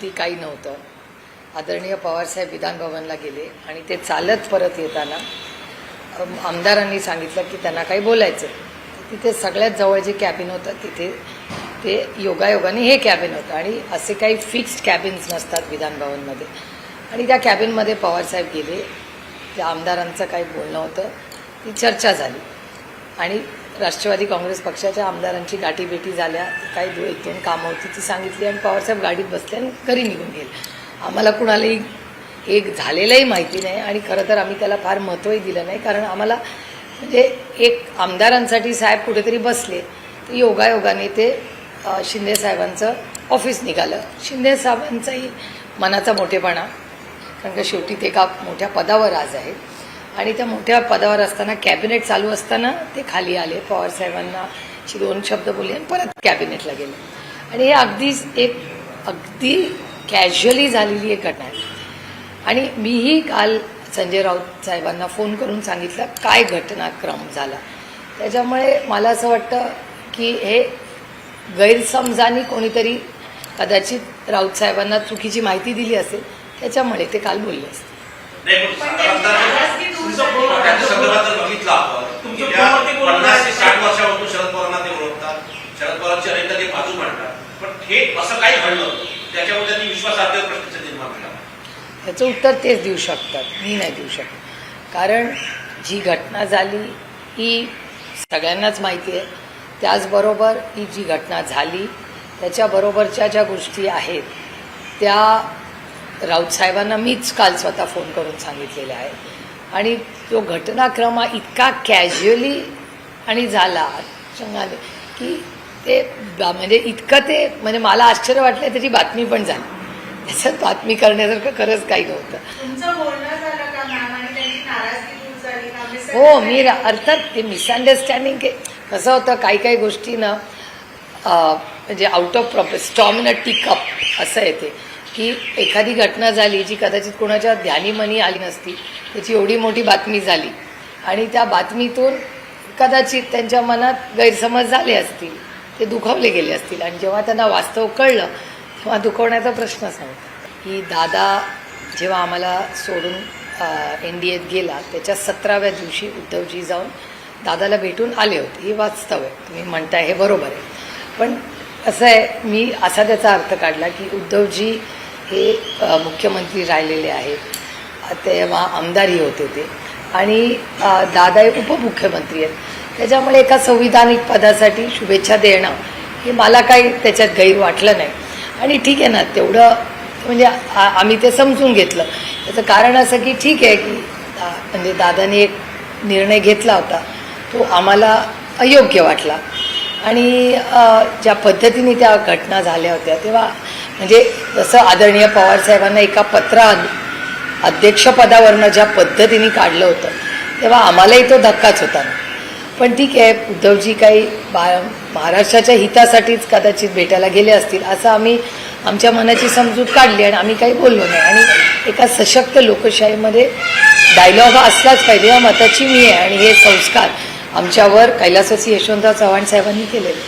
वरती काही नव्हतं. आदरणीय पवारसाहेब विधान भवनला गेले आणि ते चालत परत येताना आमदारांनी सांगितलं की त्यांना काही बोलायचं. तिथे सगळ्यात जवळ जे कॅबिन होतं तिथे ते योगायोगाने हे कॅबिन होतं आणि असे काही फिक्स्ड कॅबिन्स नसतात विधान भवनमध्ये. आणि त्या कॅबिनमध्ये पवारसाहेब गेले. त्या आमदारांचं काही बोलणं होतं, ती चर्चा झाली आणि राष्ट्रवादी काँग्रेस पक्षाच्या आमदारांची गाठीभेटी झाल्या. काही एक दोन कामं होती ती सांगितली आणि पवारसाहेब गाडीत बसले आणि घरी निघून गेले. आम्हाला कुणालाही एक झालेलंही माहिती नाही आणि खरं तर आम्ही त्याला फार महत्त्वही दिलं नाही, कारण आम्हाला म्हणजे एक आमदारांसाठी साहेब कुठेतरी बसले तर योगायोगाने ते शिंदे साहेबांचं ऑफिस निघालं. शिंदे साहेबांचाही मनाचा मोठेपणा, कारण का शेवटी ते एका मोठ्या पदावर आज आहेत आणि त्या मोठ्या पदावर असताना कॅबिनेट चालू असताना ते खाली आले. पवारसाहेबांना दोन शब्द बोलले आणि परत कॅबिनेटला गेले. आणि हे अगदी कॅज्युअली झालेली एक घटना आहे. आणि मीही काल संजय राऊत साहेबांना फोन करून सांगितलं काय घटनाक्रम झाला. त्याच्यामुळे मला असं वाटतं की हे गैरसमजानी कोणीतरी कदाचित राऊत साहेबांना चुकीची माहिती दिली असेल, त्याच्यामुळे ते काल बोलले असते. त्याचं उत्तर तेच देऊ शकतात, मी नाही देऊ शकत. कारण जी घटना झाली ही सगळ्यांनाच माहिती आहे. त्याचबरोबर ही जी घटना झाली त्याच्याबरोबरच्या ज्या गोष्टी आहेत त्या राऊत साहेबांना मीच काल स्वतः फोन करून सांगितलेल्या आहेत. आणि तो घटनाक्रम इतका कॅज्युअली आणि झाला चंगाने की ते म्हणजे इतकं ते म्हणजे मला आश्चर्य वाटलं. त्याची बातमी पण झाली. त्याच्यात बातमी करण्यासारखं खरंच काही नव्हतं. हो, मी अर्थात ते मिसअंडरस्टँडिंग कसं होतं, काही गोष्टीनं म्हणजे out of storm in a tea cup असं येते की एखादी घटना झाली जी कदाचित कोणाच्या ध्यानीमनी आली नसती, त्याची एवढी मोठी बातमी झाली आणि त्या बातमीतून कदाचित त्यांच्या मनात गैरसमज झाले असतील, ते दुखावले गेले असतील आणि जेव्हा त्यांना वास्तव कळलं तेव्हा दुखवण्याचा प्रश्नच नव्हता. की दादा जेव्हा आम्हाला सोडून NDAत गेला त्याच्या 17व्या दिवशी उद्धवजी जाऊन दादाला भेटून आले होते. हे वास्तव आहे, तुम्ही म्हणताय हे बरोबर आहे. पण असं आहे, मी असा त्याचा अर्थ काढला की उद्धवजी हे मुख्यमंत्री राहिलेले आहेत, तेव्हा आमदारही होते ते, आणि दादा हे उपमुख्यमंत्री आहेत. त्याच्यामुळे एका संविधानिक पदासाठी शुभेच्छा देणं हे मला काही त्याच्यात गैर वाटलं नाही. आणि ठीक आहे ना, तेवढं म्हणजे आम्ही ते समजून घेतलं. त्याचं कारण असं की ठीक आहे की म्हणजे दादाने एक निर्णय घेतला होता तो आम्हाला अयोग्य वाटला. आणि ज्या पद्धतीने त्या घटना झाल्या होत्या तेव्हा म्हणजे जसं आदरणीय पवारसाहेबांना एका अध्यक्षपदावरनं ज्या पद्धतीने काढलं होतं तेव्हा आम्हालाही तो धक्काच होता. पण ठीक आहे, उद्धवजी काही महाराष्ट्राच्या हितासाठीच कदाचित भेटायला गेले असतील असं आम्ही आमच्या मनाची समजूत काढली आणि आम्ही काही बोललो नाही. आणि एका सशक्त लोकशाहीमध्ये डायलॉग हा असलाच पाहिजे या मताची मी आहे. आणि हे संस्कार आमच्यावर कैलासवासी यशवंतराव चव्हाण साहेबांनी केलेले.